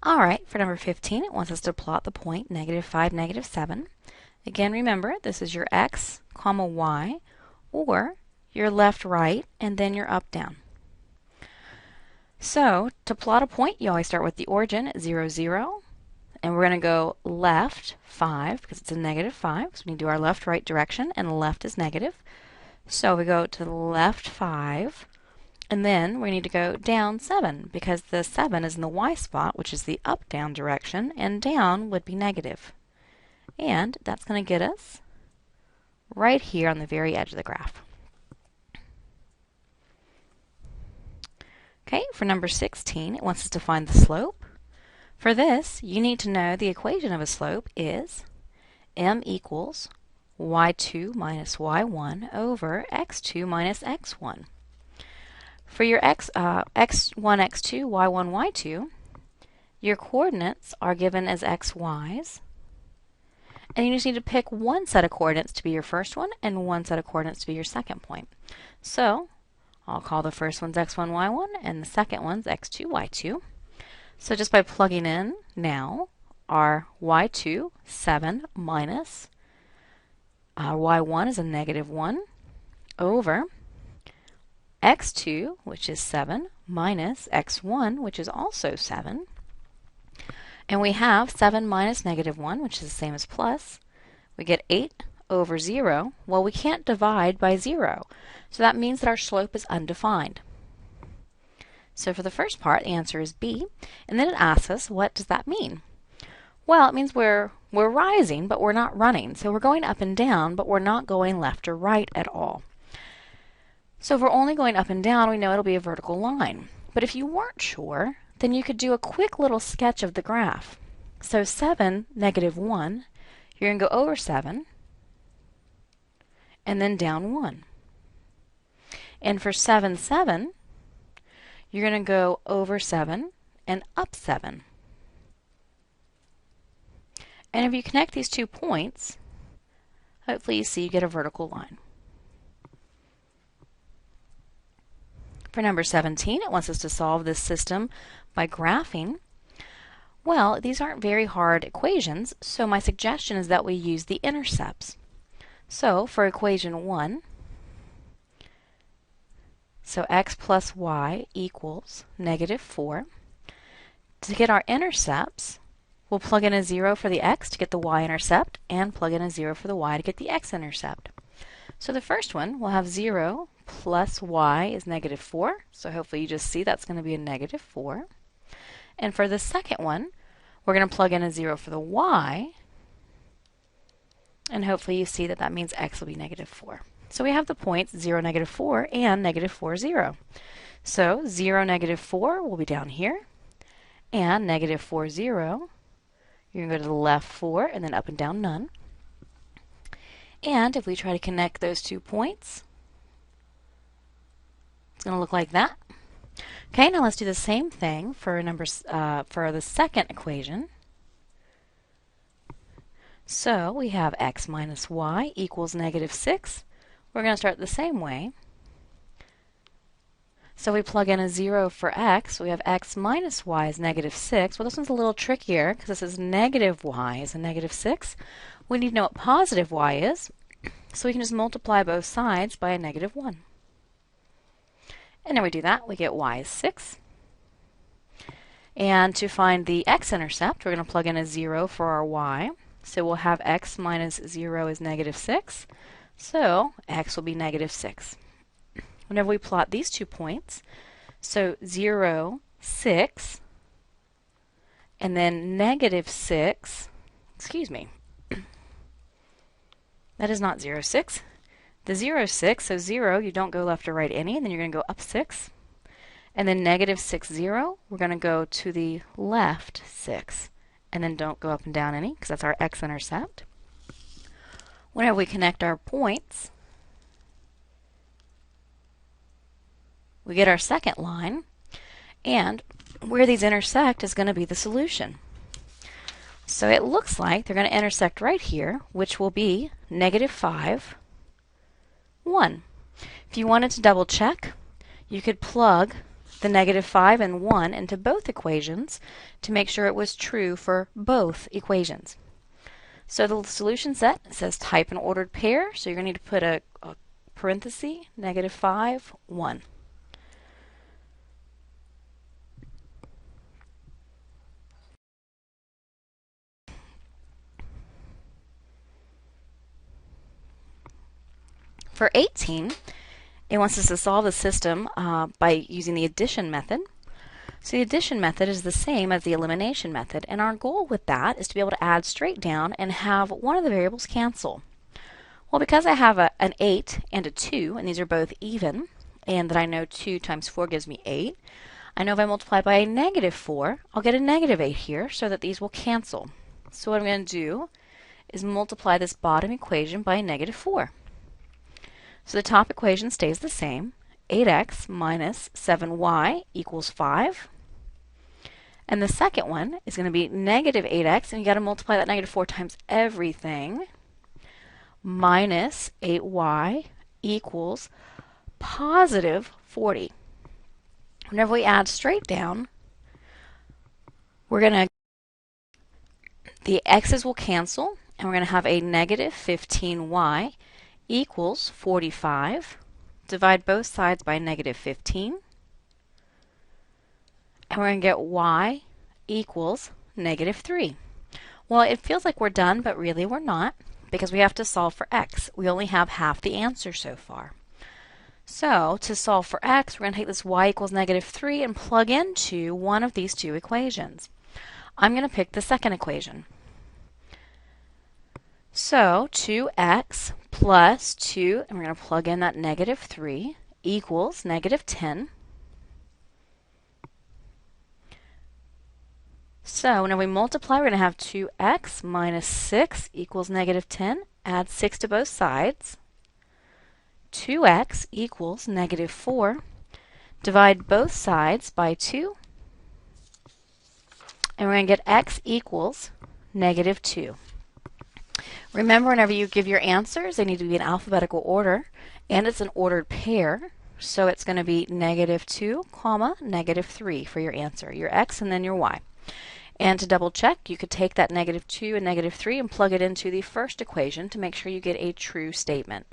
All right, for number 15, it wants us to plot the point -5, -7. Again, remember, this is your x, comma, y, or your left, right, and then your up, down. So, to plot a point, you always start with the origin at 0, 0. And we're going to go left 5 because it's a -5. So we do our left, right direction, and left is negative. So we go to the left 5, and then we need to go down 7 because the 7 is in the y spot, which is the up, down direction, and down would be negative. And that's going to get us right here on the very edge of the graph. Okay, for number 16, it wants us to find the slope. For this, you need to know the equation of a slope is m equals y2 minus y1 over x2 minus x1. For your x1, x2, y1, y2, your coordinates are given as x, y's, and you just need to pick one set of coordinates to be your first one and one set of coordinates to be your second point. So, I'll call the first one's x1, y1, and the second one's x2, y2. So just by plugging in now, our y2, 7, minus our y1 is a -1, over x2, which is 7, minus x1, which is also 7. And we have 7 minus -1, which is the same as plus. We get 8 over 0. Well, we can't divide by 0. So that means that our slope is undefined. So for the first part, the answer is B. And then it asks us, what does that mean? Well, it means we're rising, but we're not running. So we're going up and down, but we're not going left or right at all. So if we're only going up and down, we know it'll be a vertical line. But if you weren't sure, then you could do a quick little sketch of the graph. So 7, -1, you're going to go over 7, and then down 1. And for 7, 7, you're going to go over 7 and up 7. And if you connect these 2 points, hopefully you see you get a vertical line. For number 17, it wants us to solve this system by graphing. Well, these aren't very hard equations, so my suggestion is that we use the intercepts. So for equation 1, so x plus y equals -4. To get our intercepts, we'll plug in a 0 for the x to get the y-intercept, and plug in a 0 for the y to get the x-intercept. So the first one, we'll have 0 plus y is -4. So hopefully you just see that's going to be a -4. And for the second one, we're going to plug in a 0 for the y, and hopefully you see that that means x will be -4. So we have the points 0, -4, and -4, 0. So 0, -4 will be down here, and -4, 0, you're going to go to the left 4, and then up and down none. And if we try to connect those 2 points, it's going to look like that. Okay, now let's do the same thing for for the second equation. So we have x minus y equals -6. We're going to start the same way. So we plug in a 0 for x. We have x minus y is -6. Well, this one's a little trickier because this is -y is a -6. We need to know what positive y is, so we can just multiply both sides by a -1. And then we do that, we get y is 6. And to find the x-intercept, we're going to plug in a 0 for our y. So we'll have x minus 0 is -6. So x will be -6. Whenever we plot these 2 points, so 0, 6, and then -6, excuse me, that is not 0, 6. The 0 is 6, so 0, you don't go left or right any, and then you're going to go up 6. And then -6, 0, we're going to go to the left 6, and then don't go up and down any, because that's our x-intercept. Whenever we connect our points, we get our second line, and where these intersect is going to be the solution. So it looks like they're going to intersect right here, which will be -5, 1. If you wanted to double check, you could plug the negative 5 and 1 into both equations to make sure it was true for both equations. So the solution set says type an ordered pair, so you're going to need to put a parenthesis, negative 5, 1. For 18, it wants us to solve the system by using the addition method. So the addition method is the same as the elimination method, and our goal with that is to be able to add straight down and have one of the variables cancel. Well, because I have an 8 and a 2, and these are both even, and that I know 2 times 4 gives me 8, I know if I multiply by a negative 4, I'll get a negative 8 here, so that these will cancel. So what I'm going to do is multiply this bottom equation by a negative 4. So the top equation stays the same. 8x minus 7y equals 5. And the second one is going to be negative 8x, and you got to multiply that negative 4 times everything, minus 8y equals positive 40. Whenever we add straight down, we're going to, the x's will cancel, and we're going to have a negative 15y equals 45. Divide both sides by negative 15. And we're going to get y equals negative 3. Well, it feels like we're done, but really we're not, because we have to solve for x. We only have half the answer so far. So to solve for x, we're going to take this y equals negative 3 and plug into one of these two equations. I'm going to pick the second equation. So 2x plus 2, and we're going to plug in that negative 3, equals negative 10. So when we multiply, we're going to have 2x minus 6 equals negative 10. Add 6 to both sides. 2x equals negative 4. Divide both sides by 2. And we're going to get x equals negative 2. Remember, whenever you give your answers, they need to be in alphabetical order, and it's an ordered pair, so it's going to be negative 2, comma, negative 3 for your answer, your x and then your y. And to double check, you could take that negative 2 and negative 3 and plug it into the first equation to make sure you get a true statement.